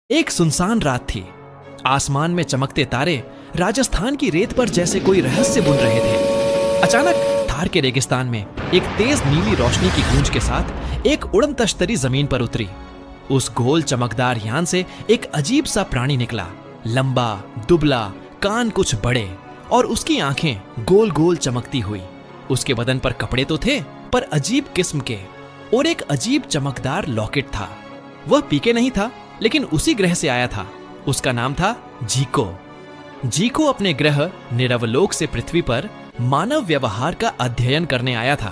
एक सुनसान रात थी। आसमान में चमकते तारे राजस्थान की रेत पर जैसे कोई रहस्य बुन रहे थे। अचानक थार के रेगिस्तान में एक तेज नीली रोशनी की गूंज के साथ एक उड़न तश्तरी जमीन पर उतरी। उस गोल चमकदार यान से एक अजीब सा प्राणी निकला, लंबा, दुबला, कान कुछ बड़े और उसकी आंखें गोल गोल चमकती हुई। उसके बदन पर कपड़े तो थे पर अजीब किस्म के, और एक अजीब चमकदार लॉकेट था। वह पीके नहीं था लेकिन उसी ग्रह से आया था। उसका नाम था जीको। जीको अपने ग्रह निरवलोक से पृथ्वी पर मानव व्यवहार का अध्ययन करने आया था।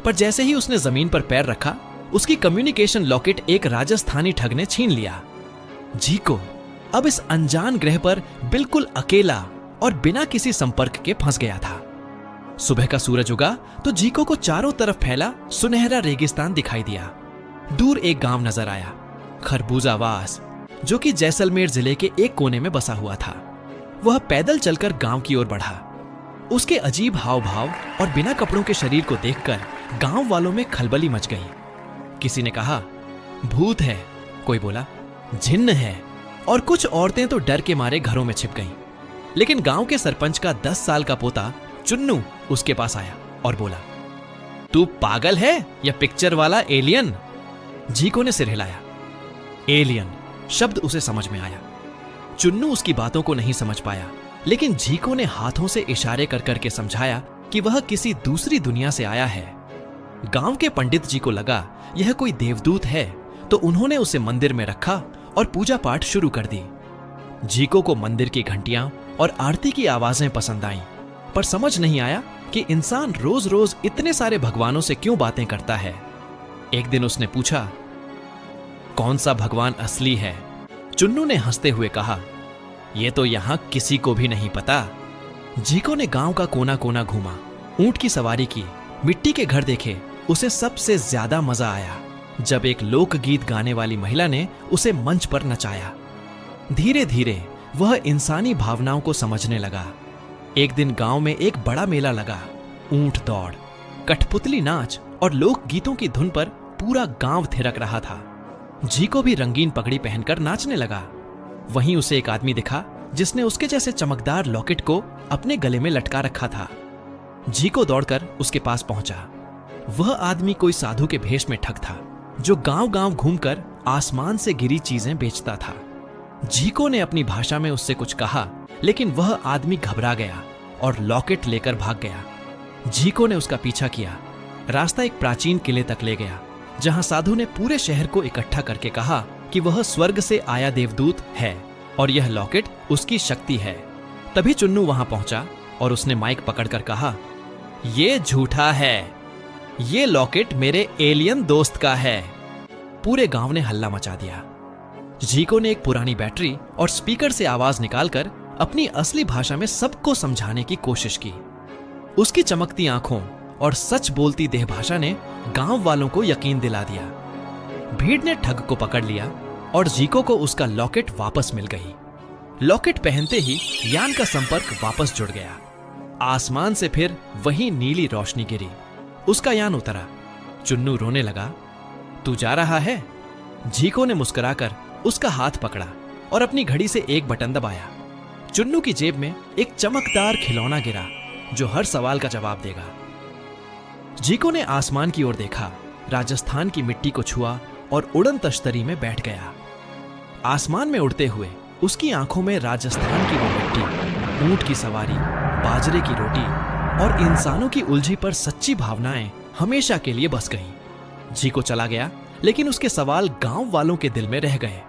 पर जैसे ही उसने जमीन पर पैर रखा, उसकी कम्युनिकेशन लॉकेट एक राजस्थानी ठग ने छीन लिया। जीको अब इस अनजान ग्रह पर बिल्कुल अकेला और बिना किसी संपर्क के फंस गया था। सुबह का सूरज उगा तो जीको को चारों तरफ फैला सुनहरा रेगिस्तान दिखाई दिया। दूर एक गांव नजर आया, खरबूजावास, जो कि जैसलमेर जिले के एक कोने में बसा हुआ था। वह पैदल चलकर गांव की ओर बढ़ा। उसके अजीब हाव भाव और बिना कपड़ों के शरीर को देखकर गांव वालों में खलबली मच गई। किसी ने कहा भूत है, कोई बोला जिन्न है, और कुछ औरतें तो डर के मारे घरों में छिप गईं। लेकिन गांव के सरपंच का 10 साल का पोता चुन्नू उसके पास आया और बोला, तू पागल है या पिक्चर वाला एलियन? जीको ने सिर हिलाया। एलियन शब्द उसे समझ में आया। चुन्नू उसकी बातों को नहीं समझ पाया, लेकिन जीको ने हाथों से इशारे कर करके समझाया कि वह किसी दूसरी दुनिया से आया है। गांव के पंडित जी को लगा यह कोई देवदूत है, तो उन्होंने उसे मंदिर में रखा और पूजा पाठ शुरू कर दी। जीको को मंदिर की घंटियां और आरती की आवाजें पसंद आईं, पर समझ नहीं आया कि इंसान रोज रोज इतने सारे भगवानों से क्यों बातें करता है। एक दिन उसने पूछा, कौन सा भगवान असली है? चुन्नू ने हंसते हुए कहा, यह तो यहां किसी को भी नहीं पता। जीको ने गांव का कोना कोना घूमा, ऊंट की सवारी की, मिट्टी के घर देखे। उसे सबसे ज्यादा मजा आया जब एक लोकगीत गाने वाली महिला ने उसे मंच पर नचाया। धीरे धीरे वह इंसानी भावनाओं को समझने लगा। एक दिन गांव में एक बड़ा मेला लगा। ऊंट दौड़, कठपुतली नाच और लोकगीतों की धुन पर पूरा गांव थिरक रहा था। जीको भी रंगीन पगड़ी पहनकर नाचने लगा। वहीं उसे एक आदमी दिखा जिसने उसके जैसे चमकदार लॉकेट को अपने गले में लटका रखा था। जीको दौड़कर उसके पास पहुंचा। वह आदमी कोई साधु के भेष में ठग था, जो गांव गांव घूमकर आसमान से गिरी चीजें बेचता था। जीको ने अपनी भाषा में उससे कुछ कहा, लेकिन वह आदमी घबरा गया और लॉकेट लेकर भाग गया। जीको ने उसका पीछा किया। रास्ता एक प्राचीन किले तक ले गया, जहां साधु ने पूरे शहर को इकट्ठा करके कहा कि वह स्वर्ग से आया देवदूत है और यह लॉकेट उसकी शक्ति है। तभी चुन्नू वहां पहुंचा और उसने माइक पकड़कर कहा, यह झूठा है, ये लॉकेट मेरे एलियन दोस्त का है। पूरे गांव ने हल्ला मचा दिया। जीको ने एक पुरानी बैटरी और स्पीकर से आवाज निकालकर अपनी असली भाषा में सबको समझाने की कोशिश की। उसकी चमकती आंखों और सच बोलती देह भाषा ने गांव वालों को यकीन दिला दिया। भीड़ ने ठग को पकड़ लिया और जीको को उसका लॉकेट वापस मिल गई। लॉकेट पहनते ही यान का संपर्क वापस जुड़ गया। आसमान से फिर वही नीली रोशनी गिरी। उसका यान उतरा। चुन्नू रोने लगा। तू जा रहा है? जीको ने मुस्कुराकर उसका हाथ पकड़ा और अपनी घड़ी से एक बटन दबाया। चुन्नू की जेब में एक चमकदार खिलौना गिरा जो हर सवाल का जवाब देगा। जीको ने आसमान की ओर देखा, राजस्थान की मिट्टी को छुआ और उड़न तश्तरी में बैठ गया। आसमान में उड़ते हुए उसकी आंखों में राजस्थान की वो मिट्टी, ऊंट की सवारी, बाजरे की रोटी और इंसानों की उलझी पर सच्ची भावनाएं हमेशा के लिए बस गईं। जीको चला गया, लेकिन उसके सवाल गांव वालों के दिल में रह गए।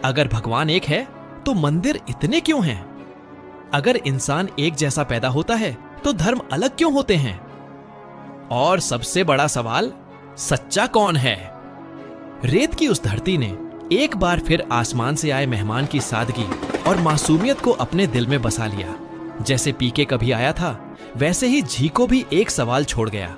अगर भगवान एक है तो मंदिर इतने क्यों हैं? अगर इंसान एक जैसा पैदा होता है तो धर्म अलग क्यों होते हैं? और सबसे बड़ा सवाल, सच्चा कौन है? रेत की उस धरती ने एक बार फिर आसमान से आए मेहमान की सादगी और मासूमियत को अपने दिल में बसा लिया। जैसे पीके कभी आया था, वैसे ही जीको भी एक सवाल छोड़ गया।